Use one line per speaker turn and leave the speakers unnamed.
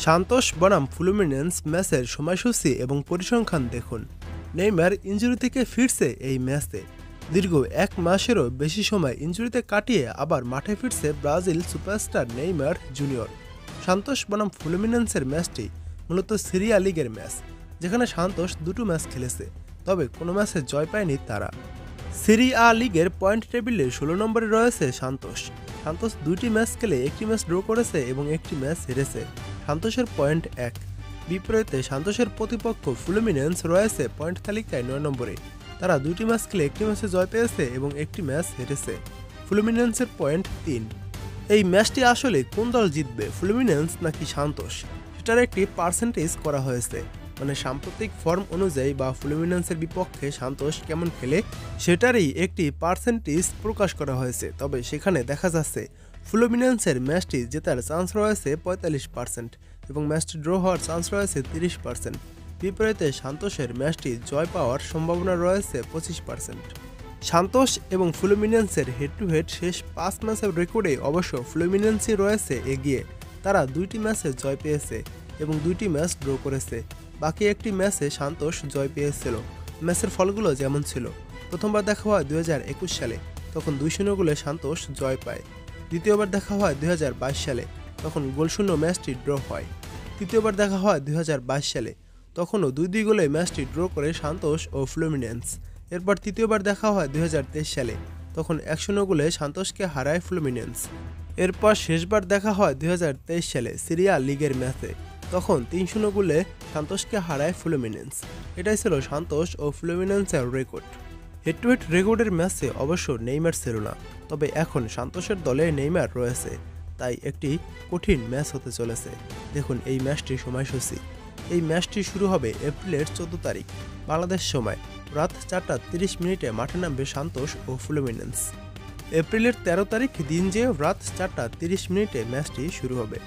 Santos বনাম Fluminense ম্যাচের সময়সূচি এবং পরিসংখ্যান দেখুন। নেইমার ইনজুরি থেকে ফিরছে এই ম্যাচে। দীর্ঘ এক মাসেরও বেশি সময় ইনজুরিতে কাটিয়ে আবার মাঠে ফিরছে Brazil superstar Neymar junior. Santos বনাম ফ্লুমিনেন্সের ম্যাচটি মূলত সিরিয়া লিগের ম্যাচ, যেখানে সান্তোস দুটো ম্যাচ খেলেছে, তবে কোনো ম্যাচে জয় পায়নি তারা। সিরিয়া লিগের পয়েন্ট টেবিলে 16 নম্বরে রয়েছে সান্তোস। সান্তোস দুইটি ম্যাচ খেলে একটি ম্যাচ ড্র করেছে এবং একটি ম্যাচ হেরেছে। সান্তোসের পয়েন্ট 1। বিপরীতে সান্তোসের প্রতিপক্ষ ফ্লুমিনেন্স রয়েছে পয়েন্ট তালিকায় 9 নম্বরে। তারা দুইটি ম্যাচ খেলে একটি ম্যাচে জয় পেয়েছে এবং একটি ম্যাচ হেরেছে। ফ্লুমিনেন্সের পয়েন্ট 3। এই ম্যাচটি আসলে কোন দল জিতবে, ফ্লুমিনেন্স নাকি সান্তোস, সেটার একটি পার্সেন্টেজ করা হয়েছে। মানে সাম্প্রতিক ফর্ম অনুযায়ী বা ফ্লুমিনেন্সের বিপক্ষে সান্তোস কেমন খেলে সেটারই একটি পার্সেন্টেজ প্রকাশ করা হয়েছে। তবে সেখানে দেখা যাচ্ছে ফ্লুমিনেন্সের ম্যাচটি জেতার চান্স রয়েছে 45% এবং ম্যাচটি ড্র হওয়ার চান্স রয়েছে 30%। বিপরীতে সান্তোসের ম্যাচটি জয় পাওয়ার সম্ভাবনা রয়েছে 25%। সান্তোস এবং ফ্লুমিনেন্সের হেড টু হেড শেষ 5 ম্যাচের রেকর্ডে অবশ্য ফ্লুমিনেন্সই রয়েছে এগিয়ে। তারা দুইটি ম্যাচে জয় পেয়েছে এবং দুইটি ম্যাচ ড্র করেছে। বাকি একটি ম্যাচে সান্তোস জয় পেয়েছিল। ম্যাচের ফলগুলো যেমন ছিল: প্রথমবার দেখা হয় 2021 সালে, তখন 2-0 গোলে সান্তোস জয় পায়। দ্বিতীয়বার দেখা হয় 2022 সালে, তখন গোলশূন্য ম্যাচটি ড্র হয়। তৃতীয়বার দেখা হয় 2022 সালে, তখনও 2-2 গোলে ম্যাচটি ড্র করে সান্তোস ও ফ্লুমিনেন্স। এরপর তৃতীয়বার দেখা হয় 2023 সালে, তখন 1-0 গোলে সান্তোসকে হারায় ফ্লুমিনেন্স। এরপর শেষবার দেখা হয় 2023 সালে সিরিয়া লিগের ম্যাচে, তখন 3-0 গোলে সান্তোসকে হারায় ফ্লুমিনেন্স। এটাই ছিল সান্তোস ও ফ্লুমিনেন্সের রেকর্ড। হেড টু হেড রেকর্ডের ম্যাচে অবশ্য নেইমার ছিল না, তবে এখন সান্তোসের দলে নেইমার রয়েছে, তাই একটি কঠিন ম্যাচ হতে চলেছে। দেখুন এই ম্যাচটির সময়সূচি। এই ম্যাচটি শুরু হবে এপ্রিলের 14 তারিখ বাংলাদেশ সময় রাত 4:30 মাঠে নামবে সান্তোস ও ফ্লুমিনেন্স। এপ্রিলের 13 তারিখ দিন যে রাত 4:30 ম্যাচটি শুরু হবে।